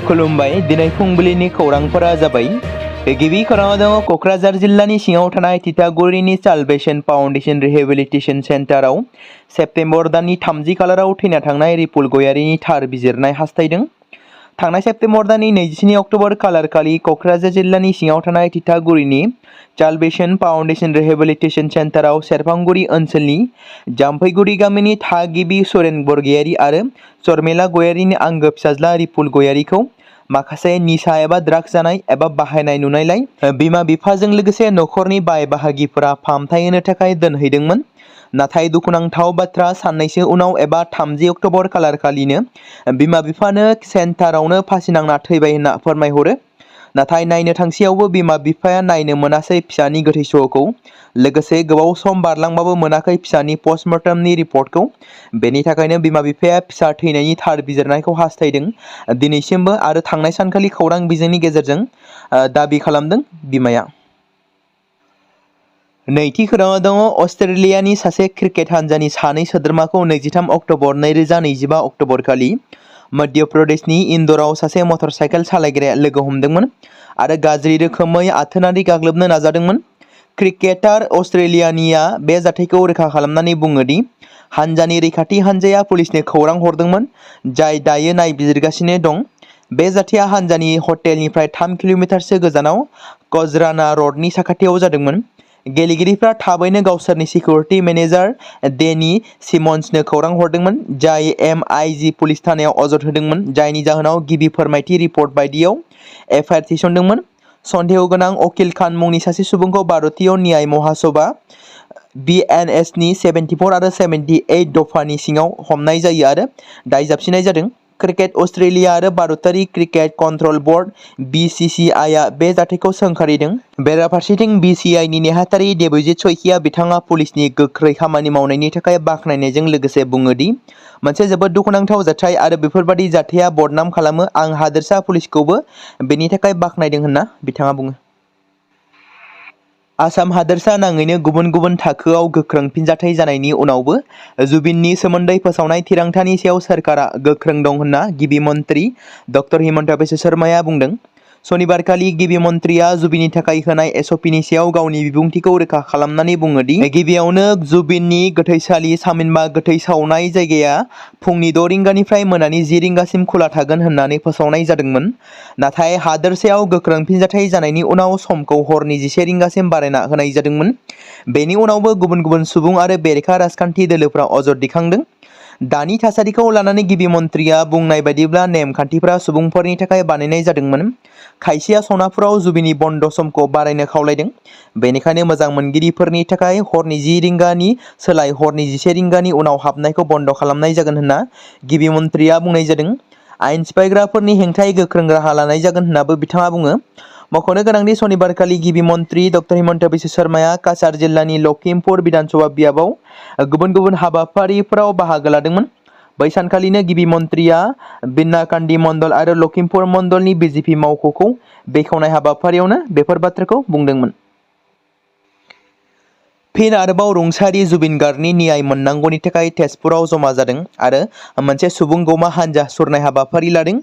खुलुमबाय दिनै फुंबिलिनि खौरांफोरा जाबाय गिबि खौराङाव दङ क'क्राझार जिल्लानि सिङाव थानाय तितागुरिनि सालभेशन फाउन्डेशन रिहेबिलिटेशन सेन्टाराव सेप्तेम्बर दाननि 30 खालाराव थैना थांनाय रिपुल गयारिनि थार बिजिरनाय हास्थायदों। थांनाय सेप्तेम्बर दाननि 27 अक्ट'बर खालारखालि क'क्राझार जिल्लानि सिङाव थानाय तितागुरिनि सालभेशन फाउन्डेशन रिहेबिलिटेशन सेन्टाराव सेरफांगुरि ओनसोलनि जाम्फैगुरि गामिनि थागिबि सुरेन बरगयारि आरो शर्मिला गयारिनि आंगो फिसाज्ला रिपुल गयारिखौ माखासे निसा एबा ड्राग्स जानाय एबा बाहायनाय नुनायलाय बिमा बिफाजों लोगोसे नखरनि बाय बाहागिफोरा फाहामथाय होनो थाखाय दोनहैदोंमोन। नाथाय दुखुनांथाव बाथ्रा साननैसो उनाव एबा 30 अक्ट'बर खालारखालिनो बिमा बिफानो सेन्टारावनो फासि नांना थैबाय होनना फोरमायहरो। नाथाय नायनो थांसेयावबो बिमा बिफाया नायनो मोनासै फिसानि गोथै सह'खौ, लोगोसे गोबाव सम बारलांबाबो मोनाखै फिसानि पस्टमर्टमनि रिपर्टखौ। बेनि थाखायनो बिमा बिफाया फिसा थैनायनि थार बिजिरनायखौ हास्थायदों। दिनैसिमबो आरो थांनाय सानखालि खौरां बिजोंनि गेजेरजों दाबि खालामदों बिमाया। नैथि खौराङाव दङ अस्ट्रेलियानि सासे क्रिकेट हानजानि सानै सोद्रोमाखौ 23 अक्ट'बर 2025 अक्ट'बरखालि मध्य प्रदेशनि इन्द'राव सासे मटर साइकेल सालायग्राया लोगो हमदोंमोन आरो गाज्रि रोखोमै आथोनारि गाग्लोबनो नाजादोंमोन। क्रिकेटार अस्ट्रेलियानिया बे जाथायखौ रोखा खालामनानै बुङो दि हानजानि रैखाथि हानजाया पुलिसनो खौरां हरदोंमोन, जाय दायो नायबिजिरगासिनो दं। बे जाथाया हानजानि हटेलनिफ्राय 3 किल'मिटारसो गोजानाव कजराना रडनि साखाथियाव जादोंमोन। गेलेगिरिफ्रा थाबैनो गावसोरनि सिकिउरिटि मेनेजार डेनी सिमन्सनो खौरां हरदोंमोन, जाय MIG पुलिस थानायाव अजद होदोंमोन, जायनि जाहोनाव गिबि फोरमायथि रिपर्ट बायदियाव FIR थिसनदोंमोन। सन्देह गोनां अकिल खान मुंनि सासे सुबुंखौ भारतीय न्याय महासभा BNSनि 74 आरो 78 दफानि सिङाव हमनाय जायो आरो दाय जाबसिनाय जादों। क्रिकेट अस्ट्रेलिया आरो भारतारि क्रिकेट कन्ट्रल बर्ड BCCIआ बे जाथायखौ सोंखारिदों। बेराफारसेथिं BCCIनि नेहाथारि देबजित सयखिया बिथाङा पुलिसनि गोख्रै खामानि मावनायनि थाखाय बाख्नायनायजों लोगोसे बुङो दि मोनसे जोबोद दुखुनांथाव जाथाय आरो बेफोरबादि जाथाया बदनाम खालामो। आं हादोरसा पुलिसखौबो बेनि थाखाय बाख्नायदों होनना बिथाङा बुङो। आसाम हादोरसा नाङैनो गुबुन गुबुन थाखोआव गोख्रों फिनजाथाय जानायनि उनावबो जुबिननि सोमोन्दै फोसावनाय थिरांथानि सायाव सोरखारा गोख्रों दं होनना गिबि मन्थ्रि डक्टर हिमन्त बिश्व शर्माया बुंदों। सनिबारखालि गिबि मन्थ्रिया जुबिननि थाखाय होनाय SOPनि सायाव गावनि बिबुंथिखौ रोखा खालामनानै बुङो दि गिबियावनो जुबिननि गोथैसालि थामहिनबा गोथै सावनाय जायगाया फुंनि 6 रिंगानिफ्राय मोनानि 10 रिंगासिम खुला थागोन होननानै फोसावनाय जादोंमोन। नाथाय हादोरसायाव गोख्रों फिनजाथाय जानायनि उनाव समखौ हरनि 11 रिंगासिम बारायना होनाय जादोंमोन। बेनि उनावबो गुबुन गुबुन सुबुं आरो बेरेखा राजखान्थि दोलोफ्रा अजद दैखांदों। दानि थासारिखौ लानानै गिबि मन्थ्रिया बुंनाय बायदिब्ला नेमखान्थिफ्रा सुबुंफोरनि थाखाय बानायनाय जादोंमोन। खायसेया सनापुराव जुबिननि बन्द समखौ बारायनो खावलायदों। बेनिखायनो मोजां मोनगिरिफोरनि थाखाय हरनि 10 रिंगानि सोलाय हरनि 11 रिंगानि उनाव हाबनायखौ बन्द खालामनाय जागोन होनना गिबि मन्थ्रिया बुंनाय जादों। आयेन सिफायग्राफोरनि हेंथायै गोख्रों राहा लानाय जागोन होननाबो बिथाङा बुङो। मख'नो गोनांदि सनिबारखालि गिबि मन्थ्रि डक्टर हिमन्त बिश्व शर्माया काछार जिल्लानि लखिमपुर बिधानसभा बियाबाव गुबुन गुबुन हाबाफारिफोराव बाहागो लादोंमोन। बै सानखालिनो गिबि मन्थ्रिया बिन्नाकान्दी मण्डल आरो लखिमपुर मण्डलनि BJP मावख'खौ बेखेवनाय हाबाफारियावनो बेफोर बाथ्राखौ बुंदोंमोन। फिन आरोबाव रुंसारि जुबिन गार्गनि न्याय मोननांगौनि थाखाय तेजपुराव जमा जादों आरो मोनसे सुबुं गौमा हानजा सुरनाय हाबाफारि लादों।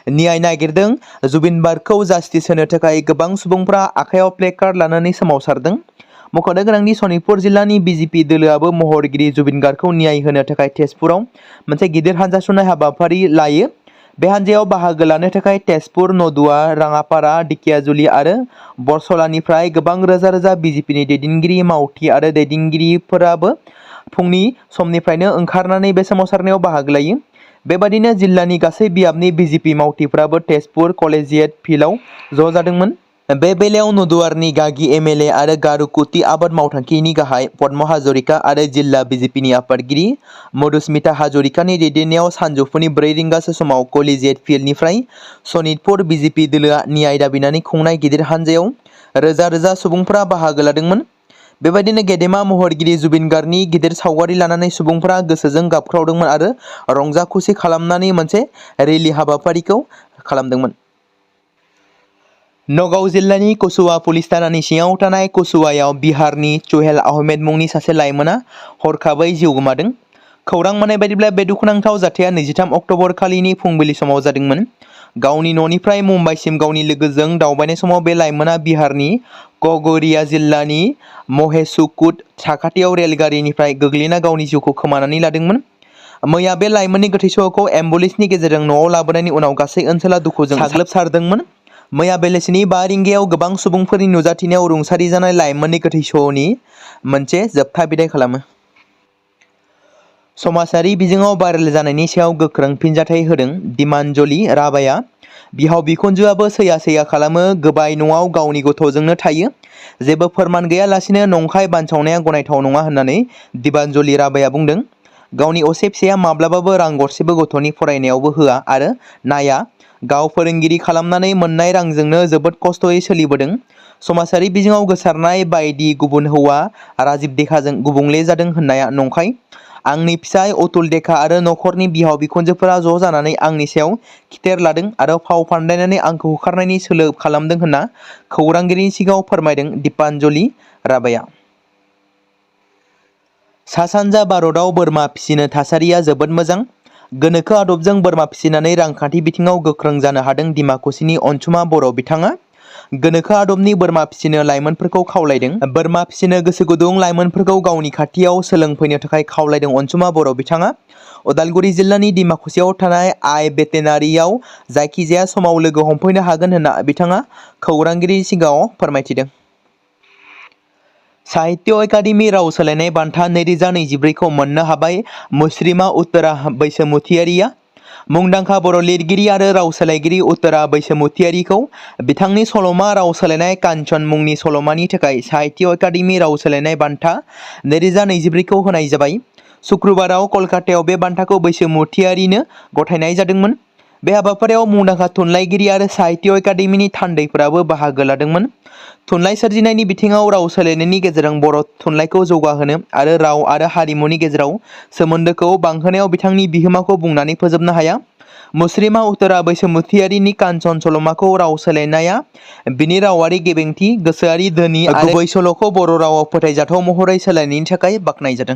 न्याय नागिरदों। जुबिन गार्गखौ जास्टिस होनो थाखाय गोबां सुबुंफ्रा आखायाव प्लेकार्ड लानानै सोमावसारदों। मख'नो गोनांदि सनितपुर जिल्लानि BJP दोलोआबो महरगिरि जुबिन गार्गखौ न्याय होनो थाखाय तेजपुराव मोनसे गिदिर हानजा सुरनाय हाबाफारि लायो। बे हानजायाव बाहागो लानो थाखाय तेजपुर, नदुवा, राङापारा, दिकियाजुलि आरो बरसलानिफ्राय गोबां रोजा रोजा BJPनि दैदेनगिरि, मावथि आरो दैदेनगिरिफोराबो फुंनि समनिफ्रायनो ओंखारनानै बे सोमावसारनायाव बाहागो लायो। बेबादिनो जिल्लानि गासै बियाबनि BJP मावथिफ्राबो तेजपुर कलेजियेट फिल्डआव ज' जादोंमोन। बे बेलायाव नदुवारनि गागि MLA आरो गारुकुटि आबाद मावथांखिनि गाहाय पद्म हाजरिका आरो जिल्ला BJPनि आफादगिरि मधुस्मिता हाजरिकानि दैदेननायाव सानजौफुनि 4 रिंगासो समाव कलेजियेट फिल्डनिफ्राय सनितपुर BJP दोलोआ न्याय दाबिनानै खुंनाय गिदिर हानजायाव रोजा रोजा सुबुंफोरा बाहागो लादोंमोन। बेबायदिनो गेदेमा महरगिरि जुबिन गार्गनि गिदिर सावगारि लानानै सुबुंफोरा गोसोजों गाबख्रावदोंमोन आरो रंजा खुसि खालामनानै मोनसे रेलि हाबाफारिखौ खालामदोंमोन। नगाव जिल्लानि कसुवा पुलिस थानानि सिङाव थानाय कसुवायाव बिहारनि सुहेल आहमेद मुंनि सासे लाइमोना हरखाबै जिउ गोमादों। खौरां मोननाय बायदिब्ला बे दुखुनांथाव जाथाया 23 अक्ट'बर खालिनि फुंबिलि समाव जादोंमोन। गावनि न'निफ्राय मुम्बाइसिम गावनि लोगोजों दावबायनाय समाव बे लाइमोना बिहारनि खगड़िया जिल्लानि महेशकुट साखाथियाव रेलगारिनिफ्राय गोग्लैना गावनि जिउखौ खोमानानै लादोंमोन। मैया बे लाइमोननि गोथै सह'खौ एम्बुलेन्सनि गेजेरजों न'आव लाबोनायनि उनाव गासै ओनसोला दुखुजों साग्लोबसारदोंमोन। मैया बेलासिनि 5 रिंगायाव गोबां सुबुंफोरनि नुजाथिनायाव रुंसारि जानाय लाइमोननि गोथै सह'नि मोनसे जोबथा बिदाय खालामो। समाजारि बिजोङाव भाइरेल जानायनि सायाव गोख्रों फिनजाथाय होदों दिमानजलि राभाया। बिहाव बिखुनजोआबो सैया खालामो, गोबाय न'आव गावनि गथ'जोंनो थायो। जेबो फोरमान गैयालासिनो नंखाय बानसावनाया गनायथाव नङा होननानै दिमानजलि राभाया बुंदों। गावनि असे फिसाया माब्लाबाबो रां गरसेबो गथ'नि फरायनायावबो होआ आरो नाया। गाव फोरोंगिरि खालामनानै मोननाय रांजोंनो जोबोद खस्थ'यै सोलिबोदों। समाजारि बिजोङाव गोसारनाय बायदि गुबुन हौवा राजिब देखाजों गुबुंले जादों होननाया नंखाय। आंनि फिसाय अतुल देखा आरो नखरनि बिहाव बिखुनजोफोरा ज' जानानै आंनि सायाव खिथेर लादों आरो फाव फान्दायनानै आंखौ होखारनायनि सोलो खालामदों होनना खौरांगिरिनि सिगाङाव फोरमायदों दिमानजलि राभाया। सा-सानजा भारतआव बोरमा फिसिनो थासारिया जोबोद मोजां। गोनोखो आदबजों बोरमा फिसिनानै रांखान्थि बिथिङाव गोख्रों जानो हादों दिमाकुसिनि अनसुमा बर' बिथाङा गोनोखो आदबनि बोरमा फिसिनो लाइमोनफोरखौ खावलायदों। बोरमा फिसिनो गोसो गुदुं लाइमोनफोरखौ गावनि खाथियाव सोलोंफैनो थाखाय खावलायदों अनसुमा बर' बिथाङा। उदालगुरि जिल्लानि दिमाकुसियाव थानाय भेटेनारियाव जायखिजाया समाव लोगो हमफैनो हागोन होनना बिथाङा खौरांगिरिनि सिगाङाव फोरमायथिदों। साहित्य एकाडेमि राव सोलायनाय बान्था 2024 खौ मोननो हाबाय मुस्रिमा उत्तरा बैसोमुथियारिया। मुंदांखा बर' लिरगिरि आरो राव सोलायगिरि उत्तरा बैसोमुथियारिखौ बिथांनि सल'मा राव सोलायनाय कान्चन मुंनि सल'मानि थाखाय साहित्य एकाडेमि राव सोलायनाय बान्था 2024 खौ होनाय जाबाय। शुक्रबाराव कलकातायाव बे बान्थाखौ बैसोमुथियारिनो गथायनाय जादोंमोन। बे हाबाफारियाव मुंदांखा थुनलाइगिरि आरो साहित्य एकाडेमिनि थान्दैफोराबो बाहागो लादोंमोन। थुनलाइ सोरजिनायनि बिथिङाव राव सोलायनायनि गेजेरजों बर' थुनलाइखौ जौगाहोनो आरो राव आरो हारिमुनि गेजेराव सोमोन्दोखौ बांहोनायाव बिथांनि बिहोमाखौ बुंनानै फोजोबनो हाया। मुस्रिमा उत्तरा बैसोमुथियारिनि कान्चन सल'माखौ राव सोलायनाया बिनि रावारि गेबेंथि, गोसोआरि धोनि आरो गुबै सल'खौ बर' रावाव फोथायजाथाव महरै सोलायनायनि थाखाय बाख्नायजादों।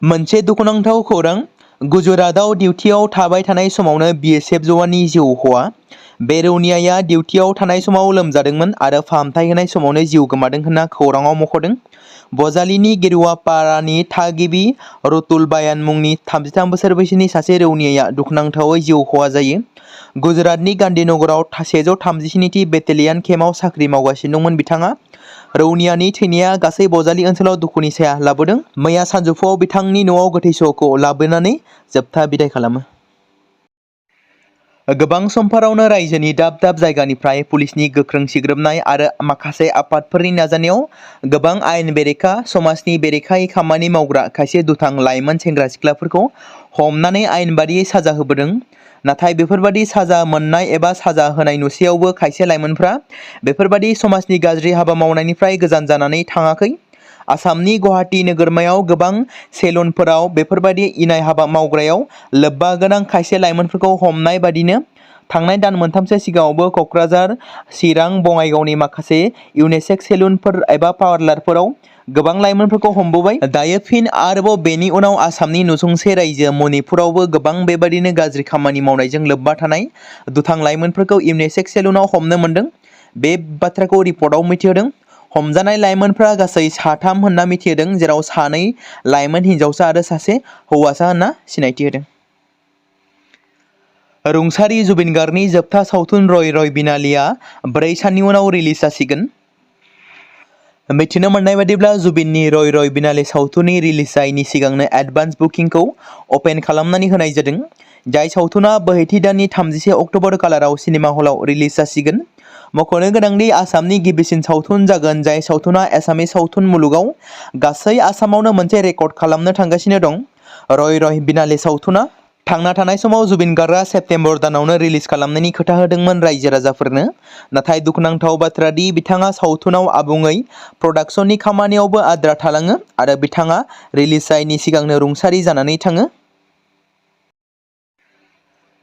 मोनसे दुखुनांथाव खौरां। गुजरातआव डिउटियाव थाबाय थानाय समावनो BSF जवाननि जिउ खहा। बे रौनियाया डिउटियाव थानाय समाव लोमजादोंमोन आरो फाहामथाय होनाय समावनो जिउ गोमादों होनना खौराङाव मख'दों। बजालिनि गेरुवापारानि थागिबि रतुल बायान मुंनि 33 बोसोर बैसोनि सासे रौनियाया दुखुनांथावै जिउ खहा जायो। गुजरातनि गान्धीनगराव 137थि बेटेलियान केम्पआव साख्रि मावगासिनो दंमोन बिथाङा। रौनियानि थैनाया गासै बजालि ओनसोलाव दुखुनि साया लाबोदों। मैया सानजौफुआव बिथांनि न'आव गोथै सह'खौ लाबोनानै जोबथा बिदाय खालामो। गोबां समफोरावनो रायजोनि दाब दाब जायगानिफ्राय पुलिसनि गोख्रों सिग्रोमनाय आरो माखासे आफादफोरनि नाजानायाव गोबां आयेन बेरेखा, समाजनि बेरेखायै खामानि मावग्रा खायसे दुथां लाइमोन सेंग्रा सिख्लाफोरखौ हमनानै आयेन बादियै साजा होबोदों। नाथाय बेफोरबादि साजा मोननाय एबा साजा होनाय नुसेयावबो खायसे लाइमोनफ्रा बेफोरबादि समाजनि गाज्रि हाबा मावनायनिफ्राय गोजान जानानै थाङाखै। आसामनि गुवाहाटी नोगोरमायाव गोबां सेलुनफोराव बेफोरबादि इनाय हाबा मावग्रायाव लोब्बा गोनां खायसे लाइमोनफोरखौ हमनाय बादिनो थांनाय दान मोनथामसो सिगाङावबो क'क्राझार, चिरां, बङाइगावनि माखासे इउनिसेक्स सेलुनफोर एबा पार्लारफोराव गोबां लाइमोनफोरखौ हमबोबाय। दायो फिन आरोबाव बेनि उनाव आसामनि नुसुंसे रायजो मणिपुरावबो गोबां बेबादिनो गाज्रि खामानि मावनायजों लोब्बा थानाय दुथां लाइमोनफोरखौ इउनिसेक्स सेलुनाव हमनो मोनदों। बे बाथ्राखौ रिपर्टआव मिथिहोदों। हमजानाय लाइमोनफ्रा गासै 3 होनना मिथिहोदों, जेराव 2 लाइमोन हिन्जावसा आरो 1 हौवासा होनना सिनायथि होदों। रुंसारि जुबिन गार्गनि जोबथा सावथुन रय रय बिनालेआ 4 साननि उनाव रिलिज जासिगोन। मिथिनो मोननाय बादिब्ला जुबिननि रय रय बिनाले सावथुननि रिलिज जायैनि सिगांनो एडभान्स बुकिंखौ अपेन खालामनानै होनाय जादों। जाय सावथुना बोहैथि दाननि 31 अक्ट'बर खालाराव सिनेमा हलाव रिलिज जासिगोन। मख'नो गोनांदि आसामनि गिबिसिन सावथुन जागोन जाय सावथुना एसामिस सावथुन मुलुगाव गासै आसामावनो मोनसे रेकर्ड खालामनो थांगासिनो दं। रय रय बिनाले सावथुना थांना थानाय समाव जुबिन गार्गआ सेप्तेम्बर दानावनो रिलिज खालामनायनि खोथा होदोंमोन रायजो राजाफोरनो। नाथाय दुखुनांथाव बाथ्रा दि बिथाङा सावथुनाव आबुङै प्रडाक्शननि खामानियावबो आद्रा थालाङो आरो बिथाङा रिलिज जायैनि सिगांनो रुंसारि जानानै थाङो।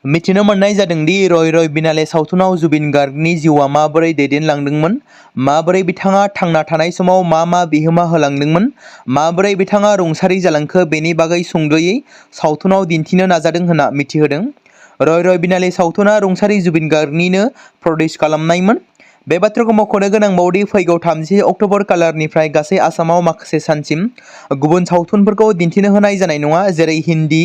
मिथिनो मोननाय जादों दि रय बिनाले सावथुनाव जुबिन गार्गनि जिउआ माबोरै दैदेनलांदोंमोन, माबोरै बिथाङा थांना थानाय समाव मा बिहोमा होलांदोंमोन, माबोरै बिथाङा रुंसारि जालांखो बेनि बागै सुंद'यै सावथुनाव दिन्थिनो नाजादों होनना मिथिहोदों। रय बिनाले सावथुना रुंसारि जुबिन गार्गनिनो प्रडिउस खालामनायमोन। बे बाथ्राखौ मख'नो गोनांबावदि फैगौ 30 अक्ट'बर खालारनिफ्राय गासै आसामाव माखासे सानसिम गुबुन सावथुनफोरखौ दिन्थिनो होनाय जानाय नङा, जेरै हिन्दी,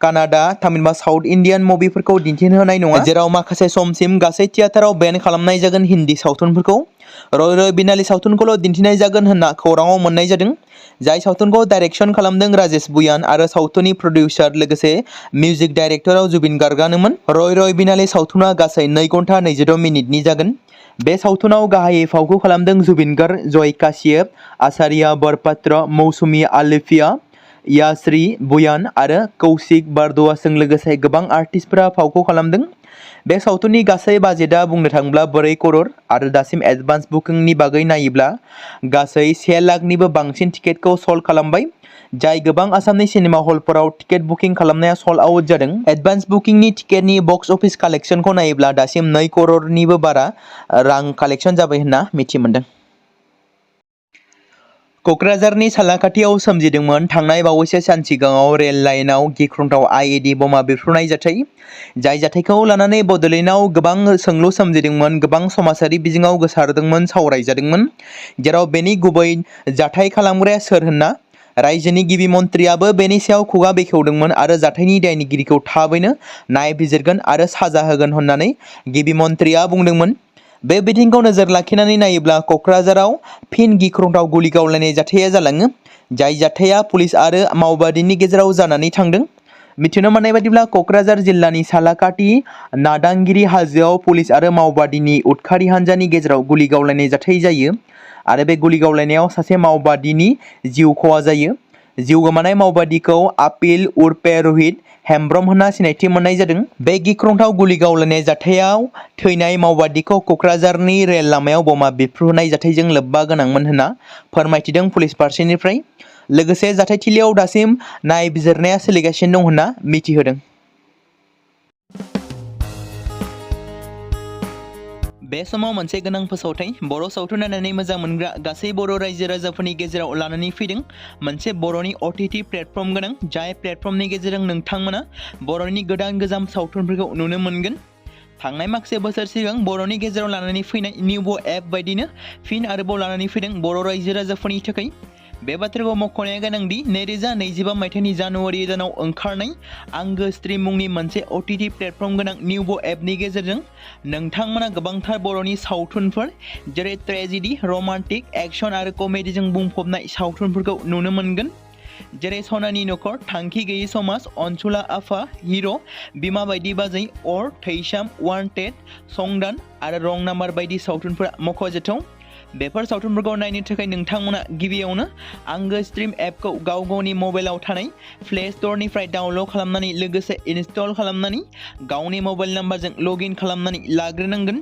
कानाडा, तामिल साउथ इन्डियान मुभिफोरखौ दिन्थिनो होनाय नङा, जेराव माखासे समसिम गासै थियेटाराव बेन खालामनाय जागोन हिन्दी सावथुनफोरखौ रय बिनाले सावथुनखौल' दिन्थिनाय जागोन होनना खौराङाव मोननाय जादों। जाय सावथुनखौ डाइरेक्सन खालामदों राजेश बुयान आरो सावथुननि प्रडिउसार लोगोसे मिउजिक डाइरेक्टराव जुबिन गार्गआनोमोन। रय बिनाले सावथुना गासै 2 घन्टा 26 मिनिटनि जागोन। बे सावथुनाव गाहायै फावखौ खालामदों जुबिन गार्ग, जय काश्यप, आचार्य बरपात्र, मौसुमी आलिफिया, याश्री बुयान आरो कौशिक बारद'आजों लोगोसे गोबां आर्टिस्टफोरा फावखौ खालामदों। बे सावथुननि गासै बाजेटआ बुंनो थाङोब्ला 4 करोड़ आरो दासिम एडभान्स बुकिंनि बागै नायोब्ला गासै 1 लाखनिबो बांसिन टिकेटखौ सल्ड खालामबाय, जाय गोबां आसामनि सिनेमा हलफोराव टिकेट बुकिं खालामनाया सल्ड आउट जादों। एडभान्स बुकिंनि टिकेटनि बक्स अफिस कालेक्शनखौ नायोब्ला दासिम 2 करोड़निबो बारा रां कालेक्शन जाबाय होनना मिथि मोनदों। क'क्राझारनि सालाकाथियाव सोमजिदोंमोन थांनाय बावैसो सान सिगाङाव रेल लाइनआव गिख्रंथाव आइईडी बमा बेरफ्रुनाय जाथाय। जाय जाथायखौ लानानै बड'लेण्डआव गोबां सोंलु सोमजिदोंमोन, गोबां समाजारि बिजोङाव गोसारदोंमोन, सावरायजादोंमन, जेराव बेनि गुबै जाथाय खालामग्राया सोर होनना रायजोनि गिबि मन्थ्रियाबो बेनि सायाव खुगा बेखेवदोंमोन आरो जाथायनि दायनिगिरिखौ थाबैनो नायबिजिरगोन आरो साजा होगोन होननानै गिबि मन्थ्रिया बुंदोंमोन। बे बिथिंखौ नोजोर लाखिनानै नायोब्ला क'क्राझाराव फिन गिख्रंथाव गुलि गावलायनाय जाथाया जालाङो, जाय जाथाया पुलिस आरो माओबादीनि गेजेराव जानानै थांदों। मिथिनो मोननाय बादिब्ला क'क्राझार जिल्लानि सालाकाथि नादांगिरि हाजोआव पुलिस आरो माओबादीनि उदखारि हान्जानि गेजेराव गुलि गावलायनाय जाथाय जायो आरो बे गुलि गावलायनायाव सासे माओबादीनि जिउ खहा जायो। जिउ गोमानाय माओबादीखौ आपिल उर्फे रहित हेम्ब्रम होनना सिनायथि मोननाय जादों। बे गिख्रंथाव गुलि गावलायनाय जाथायाव थैनाय माओबादीखौ क'क्राझारनि रेल लामायाव बमा बेरफ्रुनाय जाथायजों लोब्बा गोनांमोन होनना फोरमायथिदों पुलिस फारसेनिफ्राय। लोगोसे जाथायथिलियाव दासिम नायबिजिरनाया सोलिगासिनो दं होनना मिथिहोदों। बे समाव मोनसे गोनां फोसावथाय बर' सावथुन नायनानै मोजां मोनग्रा गासै बर' रायजो राजाफोरनि गेजेराव लानानै फैदों मोनसे बर'नि OTT प्लेटफर्म गोनां, जाय प्लेटफर्मनि गेजेरजों नोंथांमोना बर'नि गोदान सावथुनफोरखौ नुनो मोनगोन। थांनाय माखासे बोसोर सिगां बर'नि गेजेराव लानानै फैनाय निउबो एप बायदिनो फिन आरोबाव लानानै फैदों बर' रायजो राजाफोरनि थाखाय। बे बाथ्राखौ मख'नाया गोनांदि 2025 मायथाइनि जानुवारि दानाव ओंखारनाय आंगो स्ट्रीम मुंनि मोनसे OTT प्लेटफर्म गोनां निउबो एपनि गेजेरजों नोंथांमोना गोबांथार बर'नि सावथुनफोर जेरै ट्रेजेडी, रमान्टिक, एक्शन आरो कमेडीजों बुंफबनाय सावथुनफोरखौ नुनो मोनगोन। जेरै सनानि नखर, थांखि गैयै समाज, अनसुला आफा, हिर', बिमा बायदि बाजै, अर, थैसाम, वान्टेड, संदान आरो रं नाम्बार बायदि सावथुनफोरा मख'जाथाव। बेफोर सावथुनफोरखौ नायनो थाखाय नोंथांमोना गिबियावनो आंगो स्ट्रीम एपखौ गावनि मबाइलाव थानाय प्ले स्ट'रनिफ्राय डाउनल'ड खालामनानै लोगोसे इनस्टल खालामनानै गावनि मबाइल नाम्बारजों लगइन खालामनानै लाग्रोनांगोन।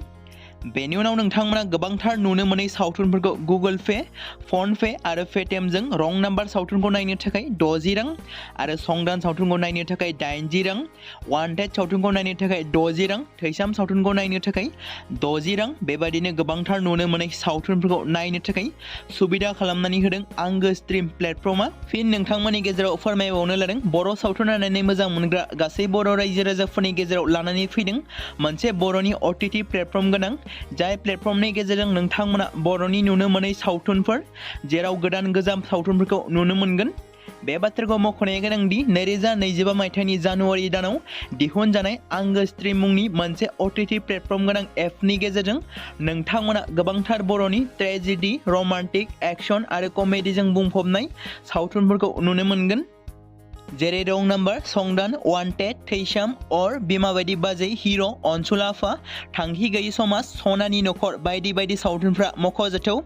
बेनि उनाव नोंथांमोना गोबांथार नुनो मोनै सावथुनफोरखौ गुगोल पे, फन पे आरो पेटिएमजों रं नाम्बार सावथुनखौ नायनो थाखाय 60 रां आरो संदान सावथुनखौ नायनो थाखाय 80 रां, वान्टेड सावथुनखौ नायनो थाखाय 60 रां, थैसाम सावथुनखौ नायनो थाखाय 60 रां, बेबायदिनो गोबांथार नुनो मोनै सावथुनफोरखौ नायनो थाखाय सुबिदा खालामनानै होदों आंगो स्ट्रीम प्लेटफर्मा। फिन नोंथांमोननि गेजेराव फोरमायबावनो लादों बर' सावथुन नायनानै मोजां मोनग्रा गासै बर' रायजो राजाफोरनि गेजेराव लानानै फैदों मोनसे बर'नि OTT प्लेटफर्म गोनां, जाय प्लेटफर्मनि गेजेरजों नोंथांमोना बर'नि नुनो मोनै सावथुनफोर जेराव गोजाम सावथुनफोरखौ नुनो मोनगोन। बे बाथ्राखौ मख'नाया गोनांदि 2025 मायथाइनि जानुवारि दानाव दिहुनजानाय आंगो स्ट्रीम मुंनि मोनसे OTT प्लेटफर्म गोनां एपनि गेजेरजों नोंथांमोना गोबांथार बर'नि ट्रेजेडी, रमान्टिक, एक्शन आरो कमेडीजों बुंफबनाय सावथुनफोरखौ नुनो मोनगोन। जेरै रं नाम्बार, संदान, वान्टेड, थैसाम, अर, बिमा बायदि बाजै, हिर', अनसुला आफा, थांखि गैयै समाज, सनानि नखर बायदि बायदि सावथुनफ्रा मख'जाथाव।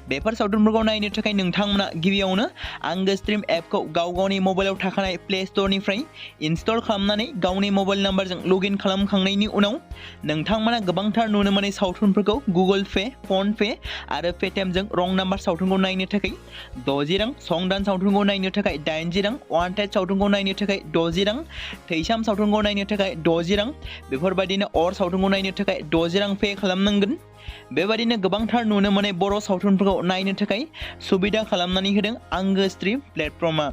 बेफोर सावथुनफोरखौ नायनो थाखाय नोंथांमोना गिबियावनो आंगो स्ट्रीम एपखौ गावनि मबाइलाव थाखानाय प्ले स्ट'रनिफ्राय इनस्टल खालामनानै गावनि मबाइल नाम्बारजों लगइन खालामखांनायनि उनाव नोंथांमोना गोबांथार नुनो मोनै सावथुनफोरखौ गुगोल पे, फन पे आरो पेटिएमजों रं नाम्बार सावथुनखौ नायनो थाखाय 60 रां, संदान सावथुनखौ नायनो थाखाय 80 रां, वान्टेड सावथुन सावथुनखौ नायनो थाखाय 60 रां, थैसाम सावथुनखौ नायनो थाखाय 60 रां, बेफोरबायदिनो अर सावथुनखौ नायनो थाखाय 60 रां पे खालामनांगोन। बेबायदिनो गोबांथार नुनो मोननाय बर' सावथुनफोरखौ नायनो थाखाय सुबिदा खालामनानै होदों आंगो स्ट्रिम प्लेटफर्मआ।